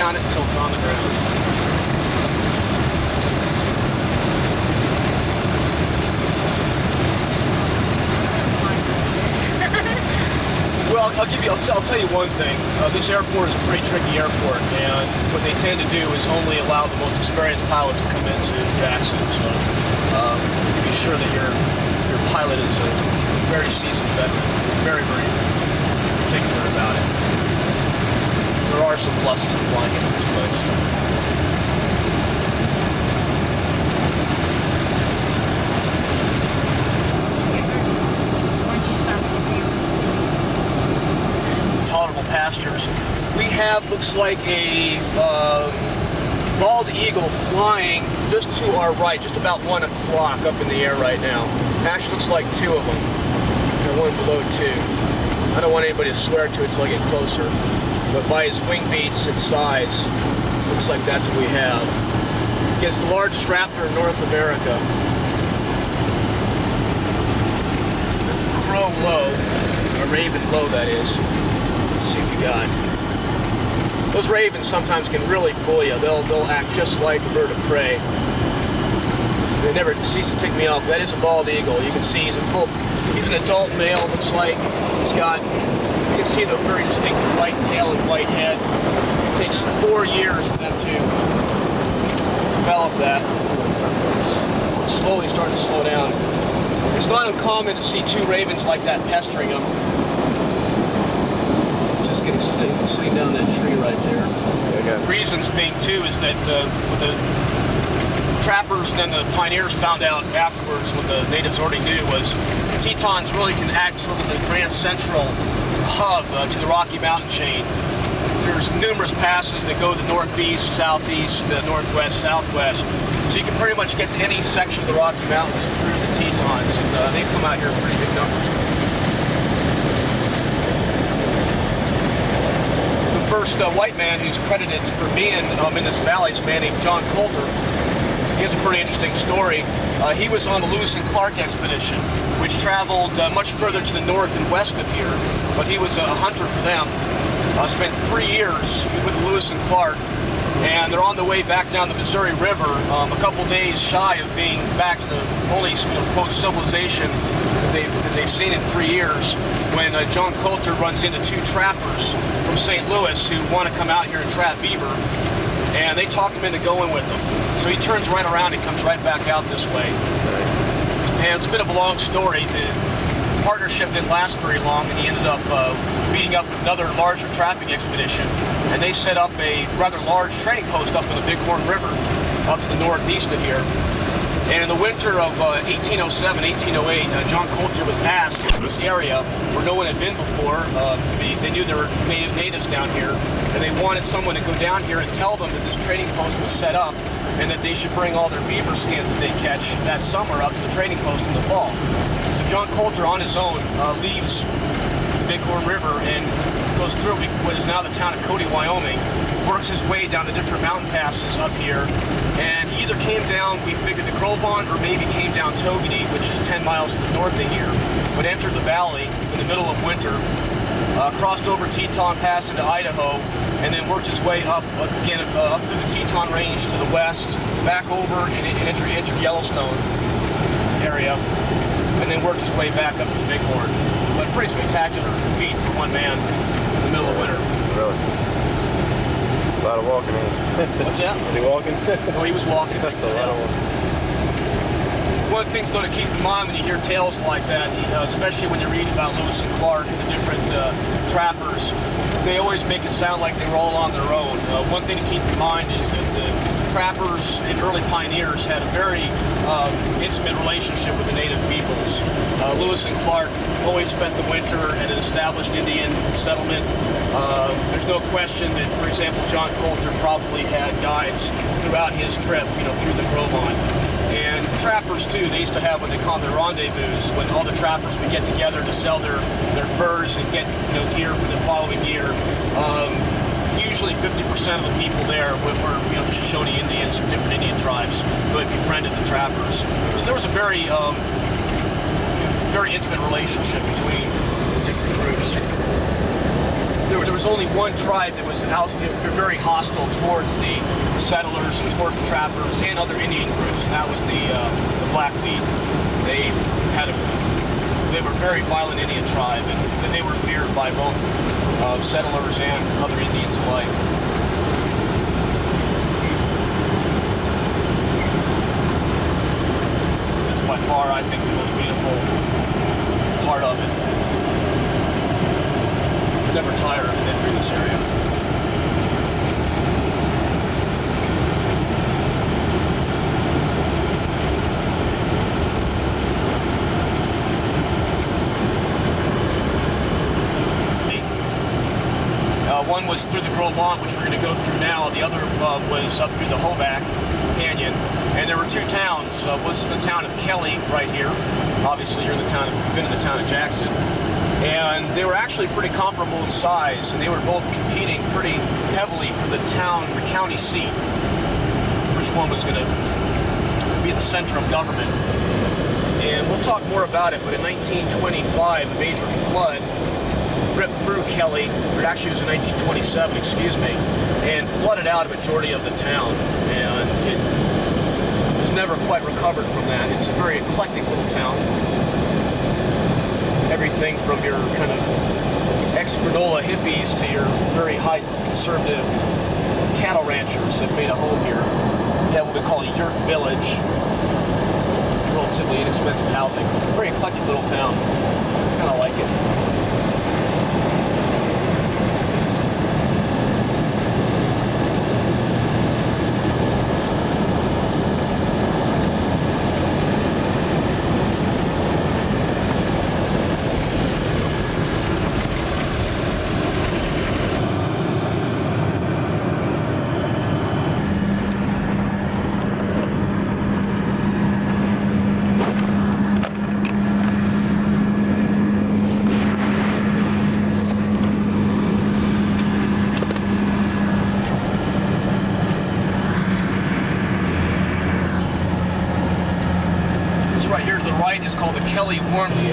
count it until it's on the ground. Well, I'll tell you one thing. This airport is a pretty tricky airport, and what they tend to do is only allow the most experienced pilots to come into Jackson. So be sure that your pilot is a very seasoned veteran, very, very particular about it. There are some pluses to flying into this place. Pastures. We have, looks like a bald eagle flying just to our right, just about 1 o'clock up in the air right now. Actually looks like 2 of them. And one below 2. I don't want anybody to swear to it until I get closer. But by his wing beats and size, looks like that's what we have. It's the largest raptor in North America. That's a crow low, a raven low that is. See what we got. Those ravens sometimes can really fool you. They'll act just like a bird of prey. They never cease to tick me off. That is a bald eagle. You can see he's an adult male. Looks like he's got. You can see the very distinctive white tail and white head. It takes 4 years for them to develop that. It's slowly starting to slow down. It's not uncommon to see 2 ravens like that pestering them. Sitting down that tree right there. Okay. Reasons being too is that what the trappers and then the pioneers found out afterwards, what the natives already knew, was the Tetons really can act sort of the Grand Central hub to the Rocky Mountain chain. There's numerous passes that go to the northeast, southeast, northwest, southwest. So you can pretty much get to any section of the Rocky Mountains through the Tetons, and they come out here in pretty big numbers. First white man who's credited for being in this valley is a man named John Coulter. He has a pretty interesting story. He was on the Lewis and Clark expedition, which traveled much further to the north and west of here, but he was a hunter for them. Spent 3 years with Lewis and Clark, and they're on the way back down the Missouri River, a couple days shy of being back to the only quote civilization that they've seen in 3 years, when John Coulter runs into 2 trappers from St. Louis who want to come out here and trap beaver, and they talk him into going with them. So he turns right around and comes right back out this way. And it's a bit of a long story. The partnership didn't last very long, and he ended up meeting up with another larger trapping expedition, and they set up a rather large trading post up in the Bighorn River, up to the northeast of here. And in the winter of 1807, 1808, John Coulter was asked to this area where no one had been before. They knew there were natives down here, and they wanted someone to go down here and tell them that this trading post was set up and that they should bring all their beaver skins that they catch that summer up to the trading post in the fall. So John Coulter, on his own, leaves the Bighorn River and goes through what is now the town of Cody, Wyoming, works his way down the different mountain passes up here, and he either came down, we figured, the Gros Ventre, or maybe came down Togety, which is 10 miles to the north of here, but entered the valley in the middle of winter, crossed over Teton Pass into Idaho, and then worked his way up again up through the Teton Range to the west, back over and entered Yellowstone area, and then worked his way back up to the Bighorn. But pretty spectacular feat for one man in the middle of winter. Really? A lot of walking in. What's that? Was he walking? No, he was walking. That's a lot of walking. One of the things, though, to keep in mind when you hear tales like that, especially when you read about Lewis and Clark and the different trappers, they always make it sound like they were all on their own. One thing to keep in mind is that the trappers and early pioneers had a very intimate relationship with the native peoples. Lewis and Clark always spent the winter at an established Indian settlement. There's no question that, for example, John Coulter probably had guides throughout his trip, through the Gros Ventre. And trappers too, they used to have what they call their rendezvous, when all the trappers would get together to sell their furs and get gear for the following year. Usually 50% of the people there were the Shoshone Indians or different Indian tribes who had befriended the trappers. So there was a very very intimate relationship between the different groups. There there was only one tribe that was very hostile towards the settlers and towards the trappers and other Indian groups, and that was the Blackfeet. They were a very violent Indian tribe, and they were feared by both settlers and other Indians alike. That's by far, I think, the most beautiful part of it. Never tire of entering this area. One was through the Gros Ventre, which we're going to go through now. The other was up through the Hoback Canyon. And there were two towns. This is the town of Kelly right here. Obviously, you're in the town of, been in the town of Jackson. And they were actually pretty comparable in size, and they were both competing pretty heavily for the county seat. Which one was going to be the center of government. And we'll talk more about it, but in 1925, a major flood ripped through Kelly, or actually it was in 1927, excuse me, and flooded out a majority of the town. And it was never quite recovered from that. It's a very eclectic little town. Everything from your kind of ex-granola hippies to your very high conservative cattle ranchers have made a home here. They have what we call a yurt village. Relatively inexpensive housing. Very eclectic little town. Kind of like it. Right here to the right is called the Kelly Warmly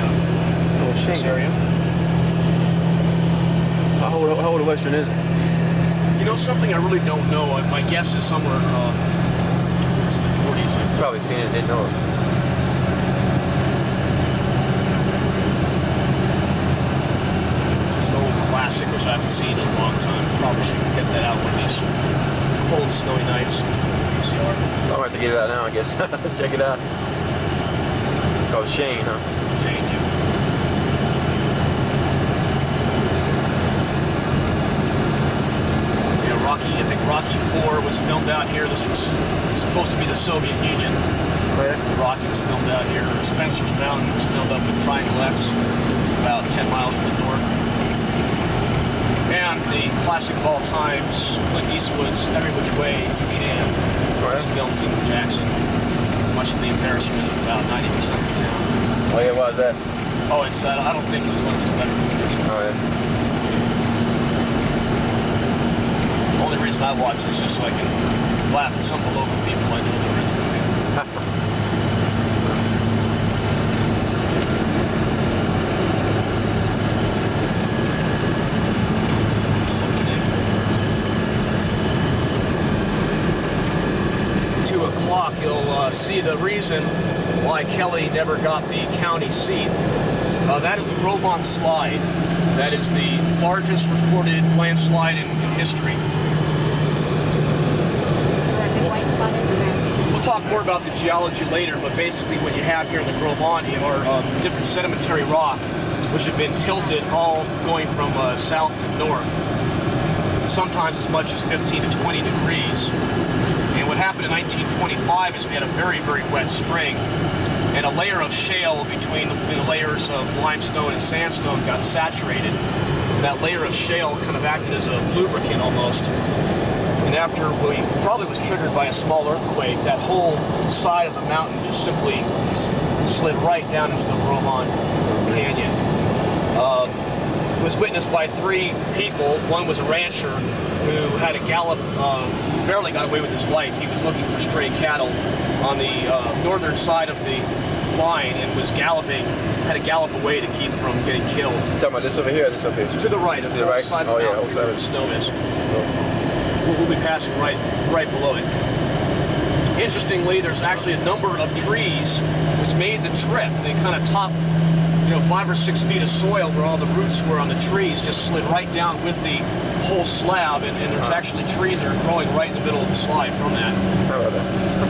area. How old Western is it? You know, something I really don't know. My guess is somewhere in the 40s. Probably seen it, didn't know it. It's an old classic, which I haven't seen in a long time. Probably should get that out one of these cold, snowy nights. VCR. I'll have to get it out now, I guess. Check it out. Called Shane, huh? Shane, yeah. Yeah, Rocky, I think Rocky IV was filmed out here. This was supposed to be the Soviet Union. Oh, yeah? Rocky was filmed out here. Spencer's Mountain was filmed up in Triangle X, about 10 miles to the north. And the classic of all times, Clint Eastwood's Every Which Way You Can, was filmed in Jackson. Much to the embarrassment of about 90% of the town. Oh yeah, why is that? Oh, it's, I don't think it was one of his better movies. Oh yeah. The only reason I watch it is just so I can laugh at some of the local people I know that are in the movie. You'll see the reason why Kelly never got the county seat. That is the Gros Ventre slide. That is the largest recorded landslide in history. We'll talk more about the geology later, but basically what you have here in the Gros Ventre are different sedimentary rock, which have been tilted all going from south to north. Sometimes as much as 15 to 20 degrees. And what happened in 1925 is we had a very, very wet spring, and a layer of shale between the layers of limestone and sandstone got saturated. That layer of shale kind of acted as a lubricant almost. And after we probably was triggered by a small earthquake, that whole side of the mountain just simply slid right down into the Gros Ventre Canyon. It was witnessed by 3 people. One was a rancher who had a gallop, barely got away with his life. He was looking for stray cattle on the northern side of the line and was galloping, had to gallop away to keep from getting killed. You talking about this over here or this over here? To the right, of the right? side of the mountain where the snow is. We'll be passing right below it. Interestingly, there's actually a number of trees which made the trip. They kind of topped, 5 or 6 feet of soil where all the roots were on the trees, just slid right down with the whole slab, and there's actually trees that are growing right in the middle of the slide from that.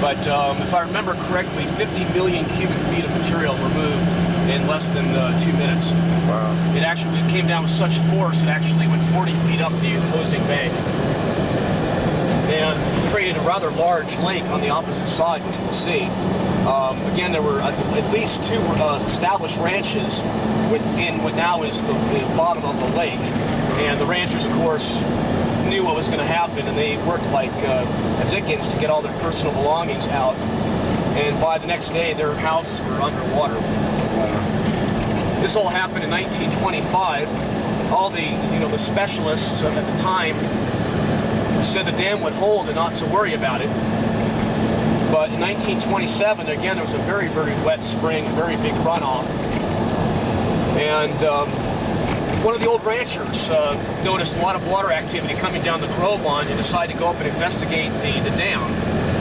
But if I remember correctly, 50 million cubic feet of material were moved in less than 2 minutes. Wow. It actually came down with such force, it actually went 40 feet up the opposing bank. And created a rather large lake on the opposite side, which we'll see. Again, there were at least 2 established ranches within what now is the bottom of the lake. And the ranchers, of course, knew what was going to happen, and they worked like Dickens to get all their personal belongings out. And by the next day, their houses were underwater. This all happened in 1925. All the specialists at the time said the dam would hold and not to worry about it. But in 1927, again, there was a very, very wet spring, a very big runoff. And one of the old ranchers noticed a lot of water activity coming down the Grove line and decided to go up and investigate the dam.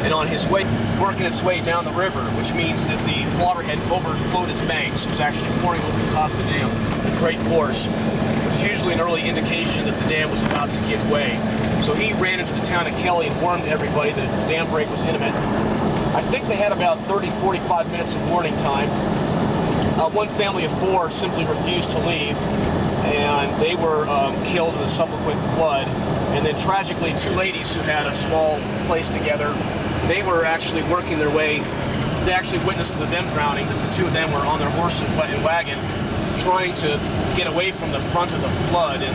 And on his way, working its way down the river, which means that the water had overflowed its banks. It was actually pouring over the top of the dam with great force. It's usually an early indication that the dam was about to give way. So he ran into the town of Kelly and warned everybody that the dam break was imminent. I think they had about 30-45 minutes of warning time. One family of 4 simply refused to leave, and they were killed in a subsequent flood. And then tragically, 2 ladies who had a small place together, they were actually working their way. They actually witnessed them drowning. The 2 of them were on their horse and wagon trying to get away from the front of the flood. And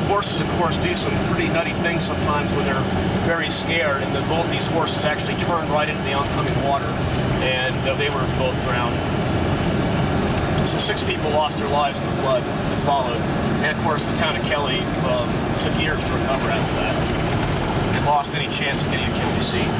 horses, of course, do some pretty nutty things sometimes when they're very scared, and both these horses actually turned right into the oncoming water, and they were both drowned. So 6 people lost their lives in the flood that followed, and of course the town of Kelly took years to recover after that, and lost any chance of getting a county seat.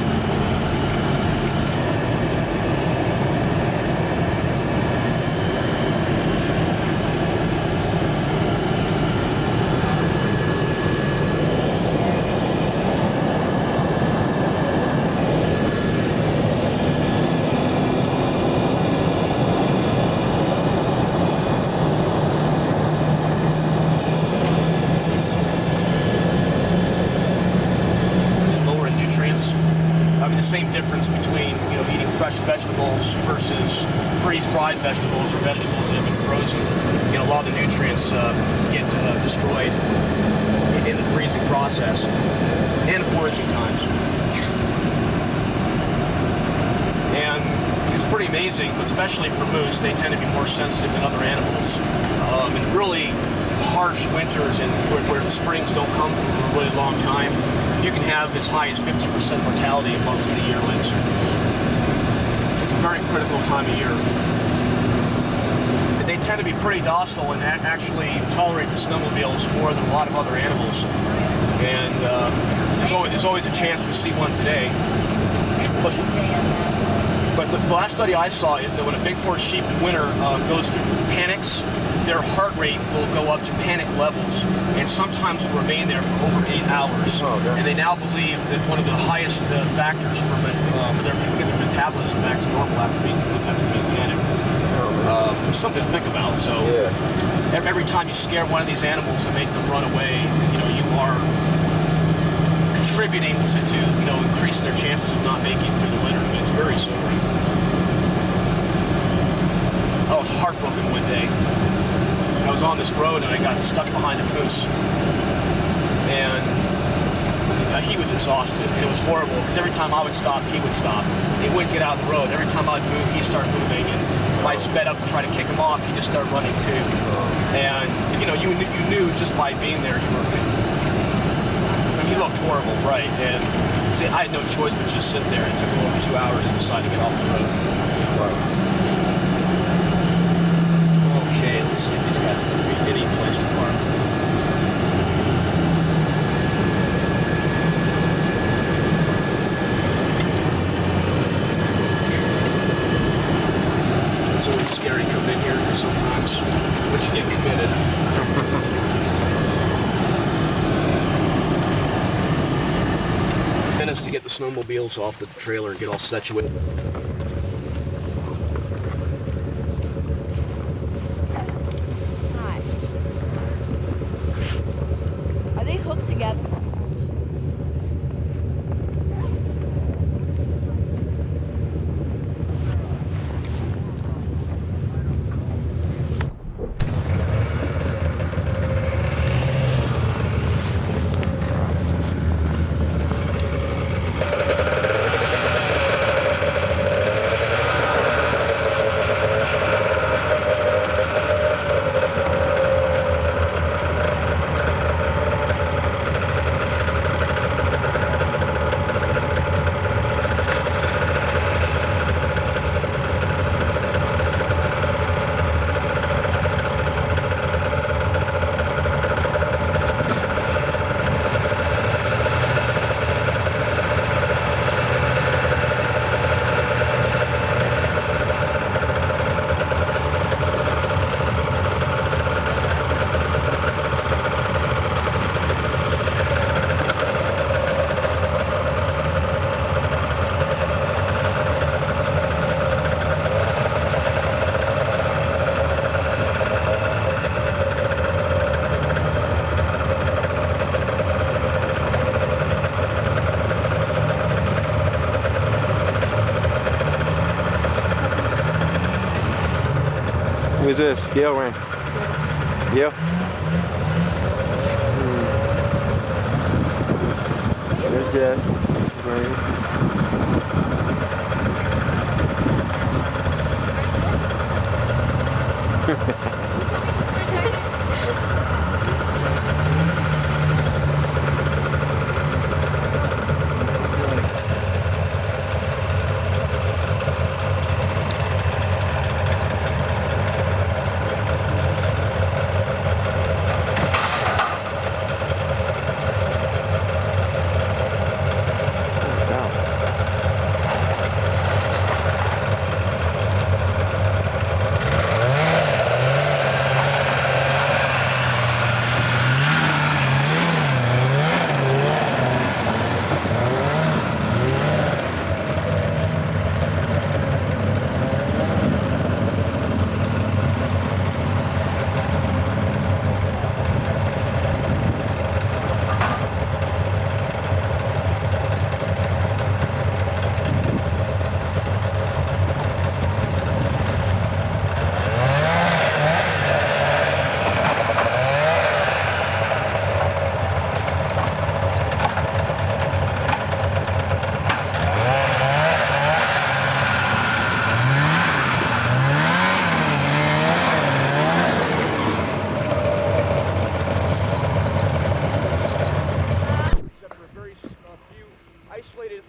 Same difference between eating fresh vegetables versus freeze-dried vegetables or vegetables that have been frozen. A lot of the nutrients get destroyed in the freezing process and foraging times. And it's pretty amazing, especially for moose. They tend to be more sensitive than other animals. In really harsh winters and where the springs don't come for a really long time, you can have as high as 50% mortality amongst the yearlings. It's a very critical time of year. They tend to be pretty docile and actually tolerate the snowmobiles more than a lot of other animals. And there's always a chance to see one today. But the last study I saw is that when a Bighorn sheep in winter goes through panics, their heart rate will go up to panic levels, and sometimes will remain there for over 8 hours. Oh, okay. And they now believe that one of the highest factors for their metabolism back to normal after being panic. Something to think about. So every time you scare one of these animals and make them run away, you are contributing to increasing their chances of not making it through the winter. It's very sobering. I was heartbroken one day. I was on this road and I got stuck behind a moose, and he was exhausted, and it was horrible because every time I would stop, he would stop. He wouldn't get out of the road. Every time I'd move, he'd start moving, and if I sped up to try to kick him off, he'd just start running too. And you knew just by being there you were. He looked horrible, right? And see, I had no choice but just sit there. It took over 2 hours to decide to get off the road. Okay, let's see if these guys will be any place to park. just to get the snowmobiles off the trailer and get all situated. Hi. Are they hooked together? Who's this? Gail ran. Gail? There's Jess.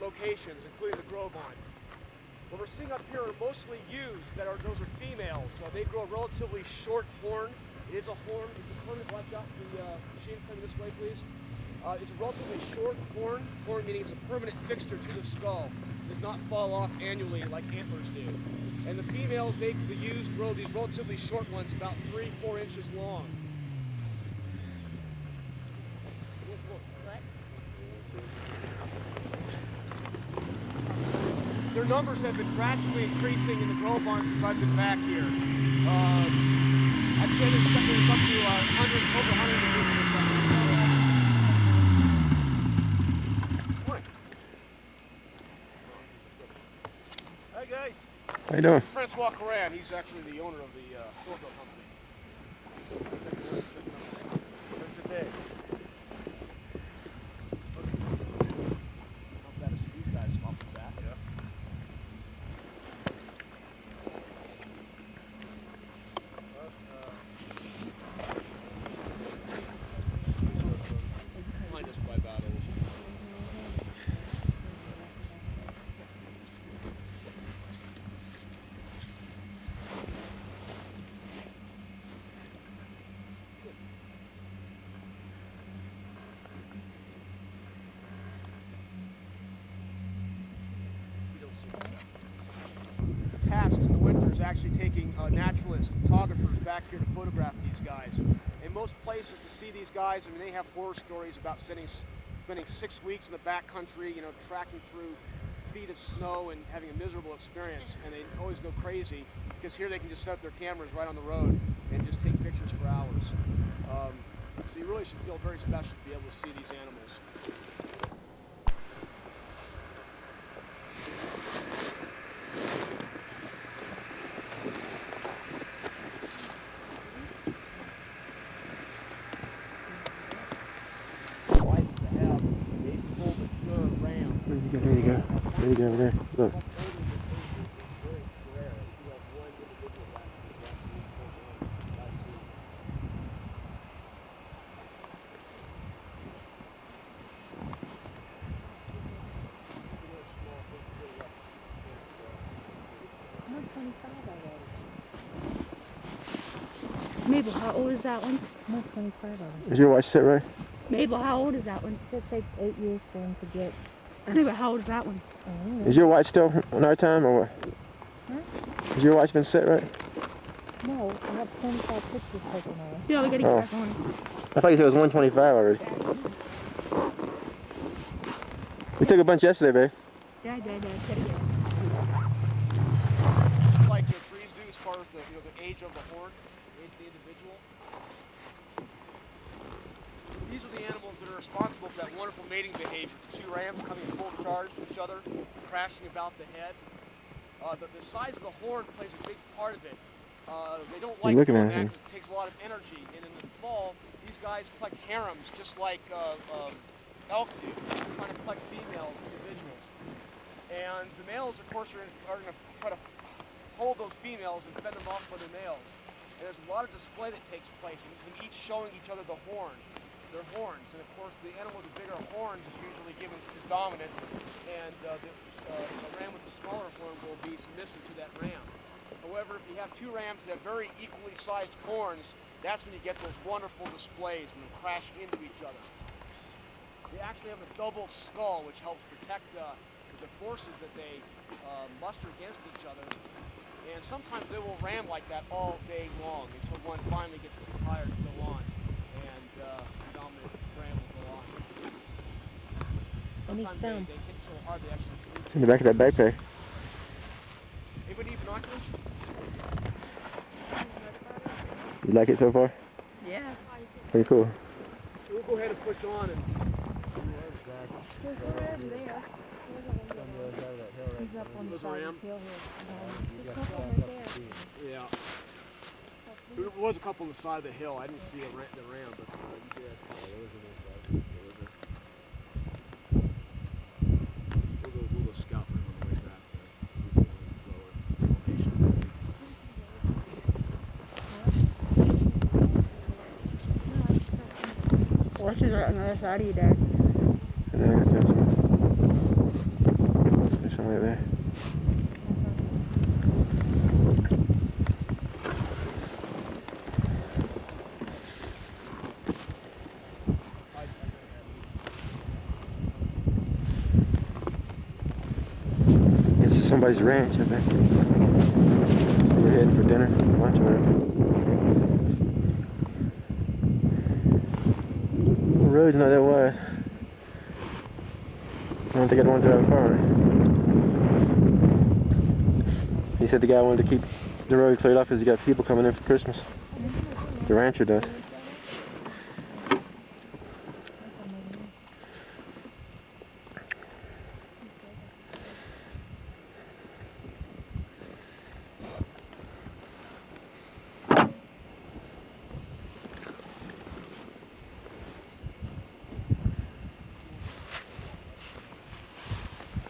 Locations, including the grow vine. What we're seeing up here are mostly ewes those are females. They grow a relatively short horn. It is a horn. It's a permanent, watch out, the machine's coming this way, please. It's a relatively short horn. Horn meaning it's a permanent fixture to the skull. It does not fall off annually like antlers do. And the females, the ewes grow these relatively short ones, about 3-4 inches long. Their numbers have been gradually increasing in the grow barn since I've been back here. I'd say there's up to over 100 or something. Hi guys. How you doing? Francois Coran. He's actually the owner of the Thorco company. Today. These guys off the back. Yeah. Behind us by about task in the winter is actually taking naturalists, photographers back here to photograph these guys. In most places to see these guys, I mean, they have horror stories about sending spending 6 weeks in the backcountry, you know, tracking through feet of snow and having a miserable experience, and they always go crazy because here they can just set up their cameras right on the road and just take pictures for hours. So you really should feel very special to be able to see these animals. There you go. There you go over there. Look. Mabel, how old is that one? No, 25 of them. Is your watch set right? Mabel, how old is that one? It takes 8 years for them to get. Anyway, how old is that one? Is your watch still on our time or what? Huh? Has your watch been set right? No, I have 25 pictures taken of them. Yeah, we gotta get Oh. back on. I thought you said it was 125 already. We took a bunch yesterday, babe. Yeah, I did. Like your trees do as far as the, you know, the age of the horn, the age of the individual. These are the animals that are responsible for that wonderful mating behavior. The two rams coming in full charge with each other, crashing about the head. The size of the horn plays a big part of it. They don't like looking doing at that him. because it takes a lot of energy. And in the fall, these guys collect harems just like elk do, trying to collect females, individuals. And the males, of course, are going to try to hold those females and fend them off for the males. And there's a lot of display that takes place, and each showing each other their horns. And of course, the animal with the bigger horns is usually given is dominant, and the ram with the smaller horn will be submissive to that ram. However, if you have two rams that have very equally sized horns, that's when you get those wonderful displays when they crash into each other. They actually have a double skull, which helps protect the forces that they muster against each other. And sometimes they will ram like that all day long until one finally gets too tired to go on, and the dominant ram will go on. Sometimes they hit so hard they actually lose. It's in the back of that backpack. Anybody need binoculars? You like it so far? Yeah. Pretty cool. We'll go ahead and push on and He's up on the Those side ram? of the hill here. There's a couple right there. yeah. There was a couple on the side of the hill. I didn't see the ram, but you did. We'll go scout for him on the way back. Horses are on the other side of you, Dad. And then there's some right there. This is somebody's ranch, I think. We're heading for dinner, lunch, or whatever. The road's not that wide. I don't think I'd want to drive far. He said the guy wanted to keep the road cleared off because he got people coming in for Christmas. The rancher does.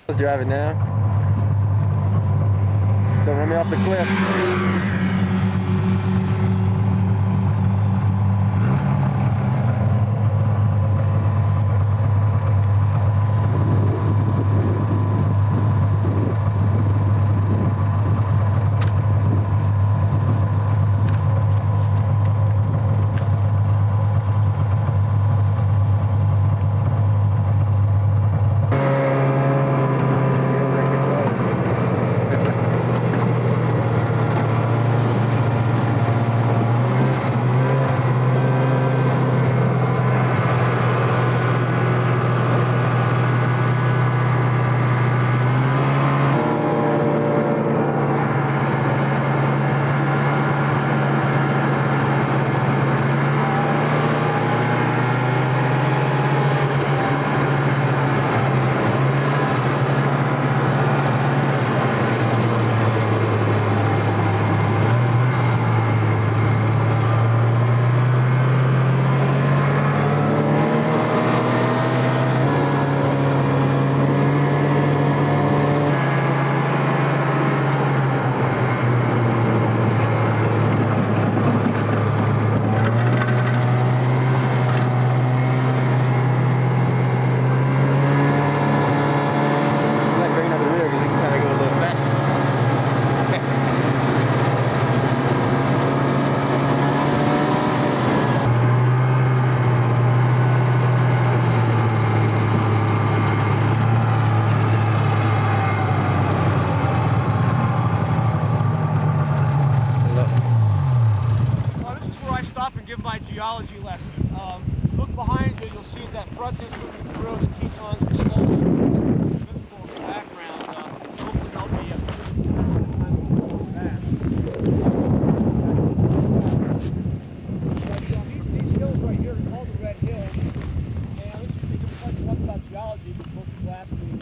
Let's drive it now. Don't run me off the cliff.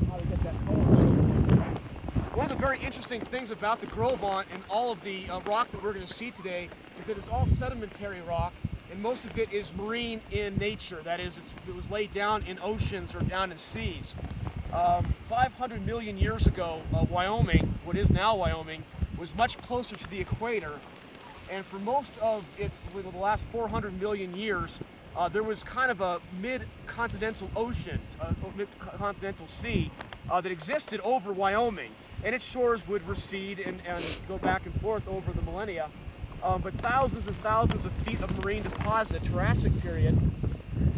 how to get that color. One of the very interesting things about the Gros Ventre and all of the rock that we're going to see today is that it's all sedimentary rock, and most of it is marine in nature. That is, it was laid down in oceans or down in seas. 500 million years ago, Wyoming, what is now Wyoming, was much closer to the equator, and for most of the last 400 million years, there was kind of a mid-continental ocean, mid-continental sea that existed over Wyoming, and its shores would recede and go back and forth over the millennia. But thousands and thousands of feet of marine deposit, Jurassic period.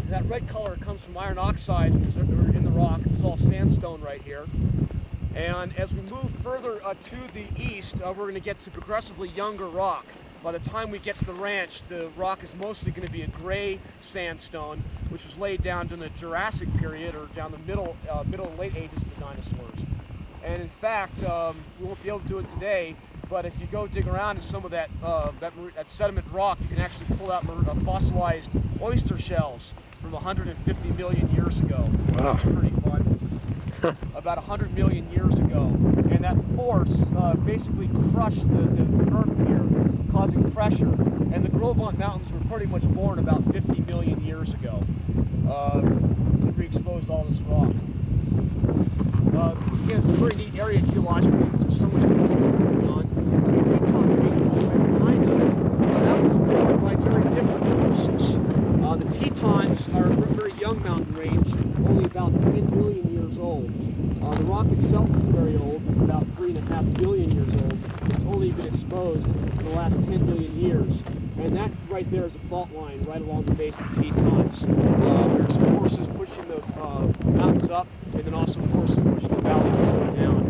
That red color comes from iron oxides, which are in the rock. It's all sandstone right here. And as we move further to the east, we're going to get to progressively younger rock. By the time we get to the ranch, the rock is mostly going to be a gray sandstone, which was laid down during the Jurassic period, or down the middle and late ages of the dinosaurs. And in fact, we won't be able to do it today, but if you go dig around in some of that sediment rock, you can actually pull out fossilized oyster shells from 150 million years ago. Wow. Which is pretty fun. About 100 million years ago. And that force basically crushed the earth here, causing pressure. And the Gros Ventre Mountains were pretty much born about 50 million years ago. It re-exposed all this rock. Again, it's a very neat area geologically. There's so much going on. The Teton Range right behind us, that was formed by very different forces. The Tetons are a very young mountain range, only about 10 million years old. The rock itself is very old, it's about 3.5 billion years old. It's only been exposed in the last 10 million years. And that right there is a fault line right along the base of the Tetons. There's forces pushing the mountains up, and then also forces pushing the valley further down.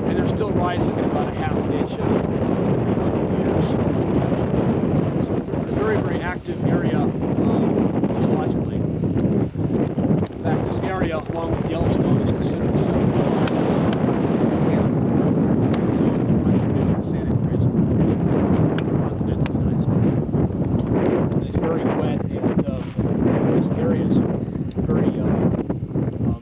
And they're still rising at about 1/2 inch every years. So it's a very, very active area geologically. In fact, this area, along with Yellowstone, is considered the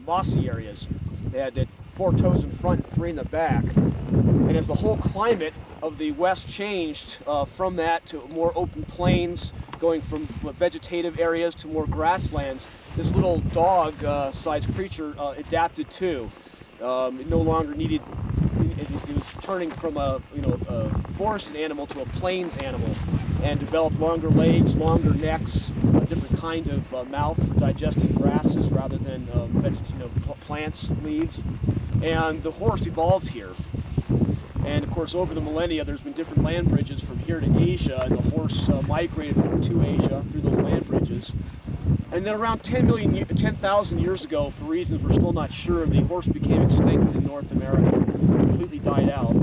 mossy areas. They had 4 toes in front and 3 in the back. And as the whole climate of the West changed from that to more open plains, going from vegetative areas to more grasslands, this little dog-sized creature adapted too. It no longer needed, it was turning from a forested animal to a plains animal, and developed longer legs, longer necks, a different kind of mouth, digesting grasses rather than plants, leaves. And the horse evolved here. And of course, over the millennia, there's been different land bridges from here to Asia, and the horse migrated to Asia through those land bridges. And then around 10,000 years ago, for reasons we're still not sure, the horse became extinct in North America, completely died out.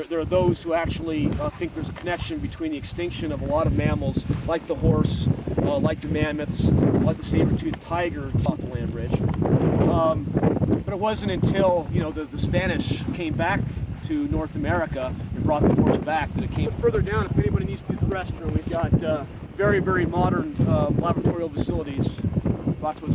There are those who actually think there's a connection between the extinction of a lot of mammals, like the horse, like the mammoths, like the saber-toothed tiger, off the land bridge. But it wasn't until the Spanish came back to North America and brought the horse back that it came. Further down, if anybody needs to use the restroom, we've got very, very modern laboratorial facilities. Lots of